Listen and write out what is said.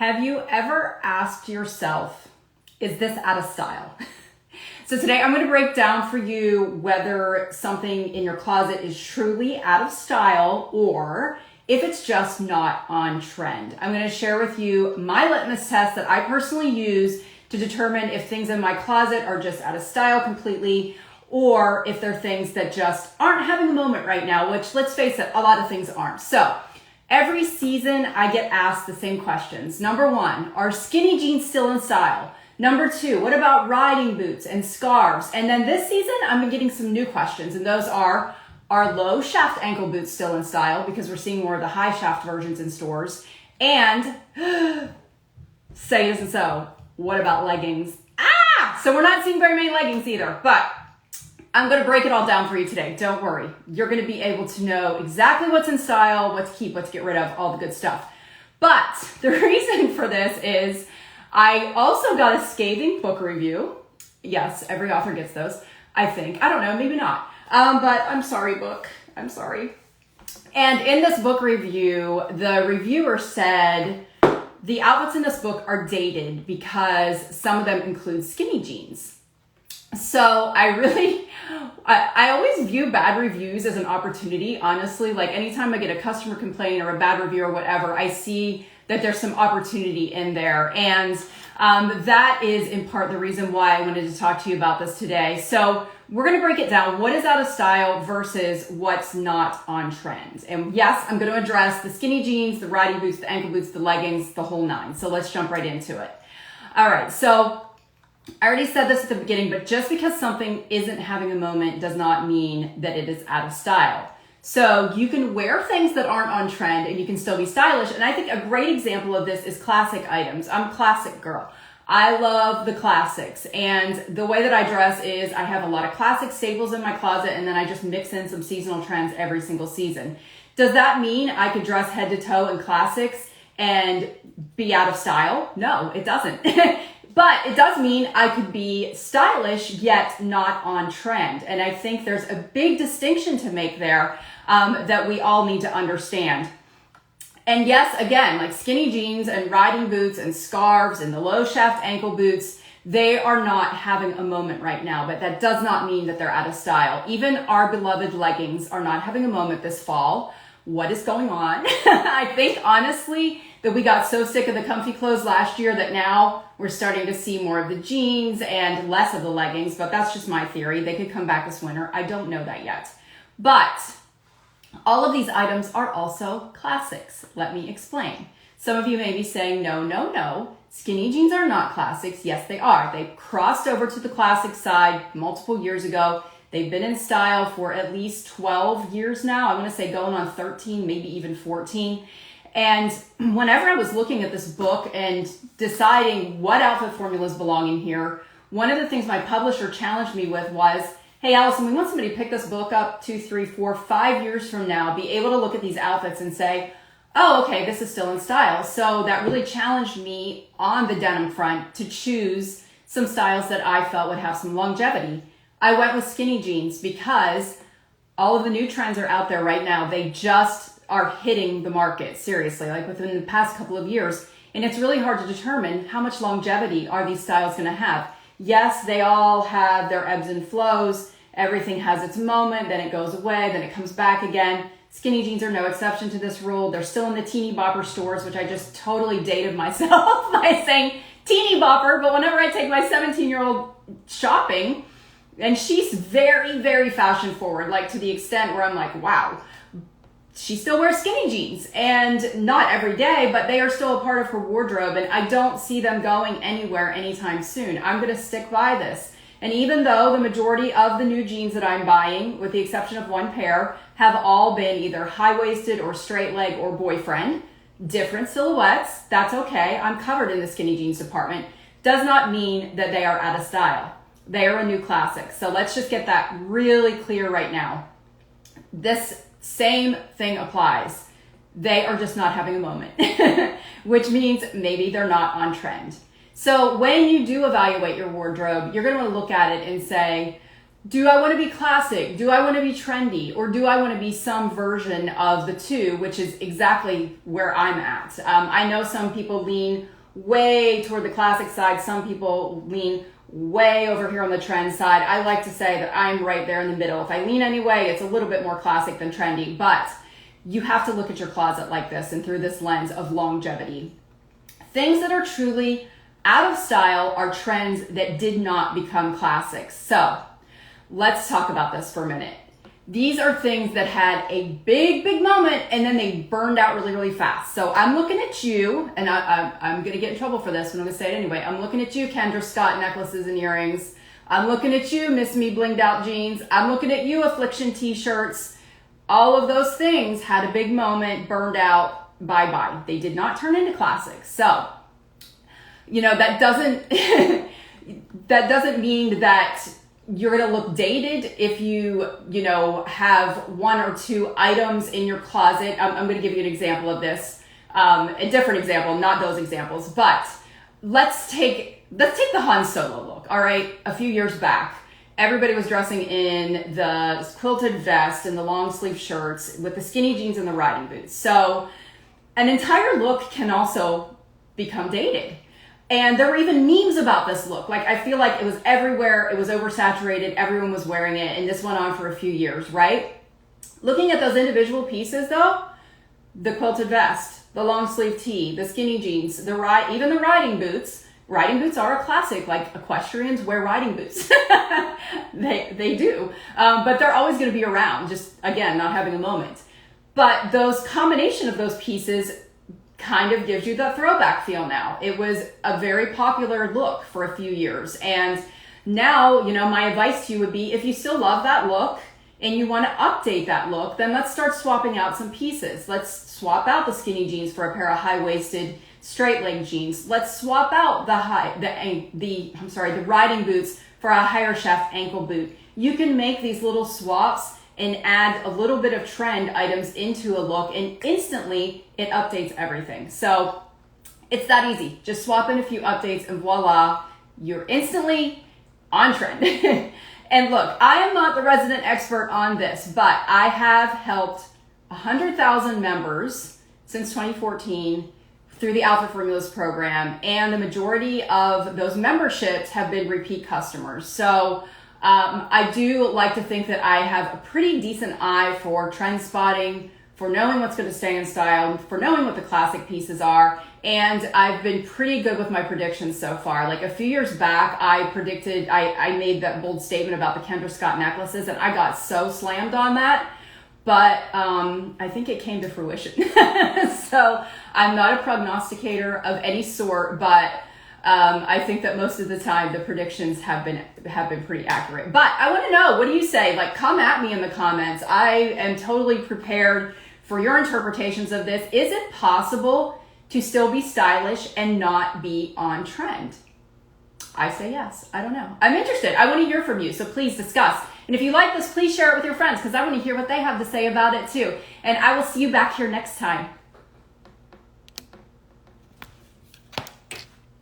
Have you ever asked yourself, is this out of style? So today I'm going to break down for you whether something in your closet is truly out of style or if it's just not on trend. I'm going to share with you my litmus test that I personally use to determine if things in my closet are just out of style completely or if they're things that just aren't having a moment right now, which, let's face it, a lot of things aren't. So every season I get asked the same questions. Number one, are skinny jeans still in style? Number two, what about riding boots and scarves? And then this season, I'm getting some new questions, and those are low shaft ankle boots still in style? Because we're seeing more of the high shaft versions in stores. And say it isn't so, what about leggings? So we're not seeing very many leggings either, but I'm going to break it all down for you today. Don't worry. You're going to be able to know exactly what's in style, what to keep, what to get rid of, all the good stuff. But the reason for this is I also got a scathing book review. Yes, every author gets those, I think. I don't know, maybe not. But I'm sorry, book. I'm sorry. And in this book review, the reviewer said the outfits in this book are dated because some of them include skinny jeans. So I always view bad reviews as an opportunity, honestly. Like anytime I get a customer complaint or a bad review or whatever, I see that there's some opportunity in there. And that is in part the reason why I wanted to talk to you about this today. So we're going to break it down. What is out of style versus what's not on trend? And yes, I'm going to address the skinny jeans, the riding boots, the ankle boots, the leggings, the whole nine. So let's jump right into it. All right. So I already said this at the beginning, but just because something isn't having a moment does not mean that it is out of style. So you can wear things that aren't on trend and you can still be stylish. And I think a great example of this is classic items. I'm a classic girl. I love the classics. And the way that I dress is I have a lot of classic staples in my closet and then I just mix in some seasonal trends every single season. Does that mean I could dress head to toe in classics and be out of style? No, it doesn't. But it does mean I could be stylish, yet not on trend. And I think there's a big distinction to make there that we all need to understand. And yes, again, like skinny jeans and riding boots and scarves and the low shaft ankle boots, they are not having a moment right now, but that does not mean that they're out of style. Even our beloved leggings are not having a moment this fall. What is going on? I think honestly that we got so sick of the comfy clothes last year that now we're starting to see more of the jeans and less of the leggings, but that's just my theory. They could come back this winter. I don't know that yet. But all of these items are also classics. Let me explain. Some of you may be saying, no. Skinny jeans are not classics. Yes, they are. They crossed over to the classic side multiple years ago. They've been in style for at least 12 years now. I'm going to say going on 13, maybe even 14. And whenever I was looking at this book and deciding what outfit formulas belong in here, one of the things my publisher challenged me with was, hey, Allison, we want somebody to pick this book up 2, 3, 4, 5 years from now, be able to look at these outfits and say, oh, okay, this is still in style. So that really challenged me on the denim front to choose some styles that I felt would have some longevity. I went with skinny jeans because all of the new trends are out there right now. They just are hitting the market, seriously, like within the past couple of years. And it's really hard to determine how much longevity are these styles going to have. Yes, they all have their ebbs and flows. Everything has its moment, then it goes away, then it comes back again. Skinny jeans are no exception to this rule. They're still in the teeny bopper stores, which I just totally dated myself by saying teeny bopper. But whenever I take my 17-year-old shopping, and she's very, very fashion forward, like to the extent where I'm like, wow, she still wears skinny jeans, and not every day, but they are still a part of her wardrobe, and I don't see them going anywhere anytime soon. I'm going to stick by this. And even though the majority of the new jeans that I'm buying, with the exception of one pair, have all been either high-waisted or straight leg or boyfriend, different silhouettes, that's okay. I'm covered in the skinny jeans department. Does not mean that they are out of style. They are a new classic. So let's just get that really clear right now. This same thing applies. They are just not having a moment, which means maybe they're not on trend. So when you do evaluate your wardrobe, you're going to look at it and say, do I want to be classic? Do I want to be trendy? Or do I want to be some version of the two, which is exactly where I'm at. I know some people lean way toward the classic side. Some people lean way over here on the trend side. I like to say that I'm right there in the middle. If I lean anyway, it's a little bit more classic than trendy, but you have to look at your closet like this and through this lens of longevity. Things that are truly out of style are trends that did not become classics. So let's talk about this for a minute. These are things that had a big moment and then they burned out really fast. So I'm looking at you, and I'm going to get in trouble for this, but I'm going to say it anyway. I'm looking at you, Kendra Scott necklaces and earrings. I'm looking at you, Miss Me blinged out jeans. I'm looking at you, Affliction t-shirts. All of those things had a big moment, burned out, bye-bye. They did not turn into classics. So, that doesn't that doesn't mean that you're going to look dated if you have one or two items in your closet. I'm going to give you an example of this, a different example, not those examples, but let's take the Han Solo look. All right. A few years back, everybody was dressing in the quilted vest and the long sleeve shirts with the skinny jeans and the riding boots. So an entire look can also become dated. And there were even memes about this look. Like, I feel like it was everywhere. It was oversaturated. Everyone was wearing it. And this went on for a few years, right? Looking at those individual pieces, though, the quilted vest, the long sleeve tee, the skinny jeans, even the riding boots. Riding boots are a classic. Like, equestrians wear riding boots. They do. But they're always going to be around. Just, again, not having a moment. But those combination of those pieces kind of gives you the throwback feel now. It was a very popular look for a few years. And now, my advice to you would be, if you still love that look and you want to update that look, then let's start swapping out some pieces. Let's swap out the skinny jeans for a pair of high-waisted straight leg jeans. Let's swap out the riding boots for a higher shaft ankle boot. You can make these little swaps and add a little bit of trend items into a look, and instantly it updates everything. So it's that easy. Just swap in a few updates and voila, you're instantly on trend. And look, I am not the resident expert on this, but I have helped 100,000 members since 2014 through the Alpha Formulas program, and the majority of those memberships have been repeat customers. So I do like to think that I have a pretty decent eye for trend spotting, for knowing what's going to stay in style, for knowing what the classic pieces are. And I've been pretty good with my predictions so far. Like a few years back, I made that bold statement about the Kendra Scott necklaces, and I got so slammed on that. But I think it came to fruition. So I'm not a prognosticator of any sort, but I think that most of the time the predictions have been pretty accurate. But I want to know, what do you say? Like, come at me in the comments. I am totally prepared for your interpretations of this. Is it possible to still be stylish and not be on trend? I say yes. I don't know. I'm interested. I want to hear from you. So please discuss. And if you like this, please share it with your friends, because I want to hear what they have to say about it too. And I will see you back here next time.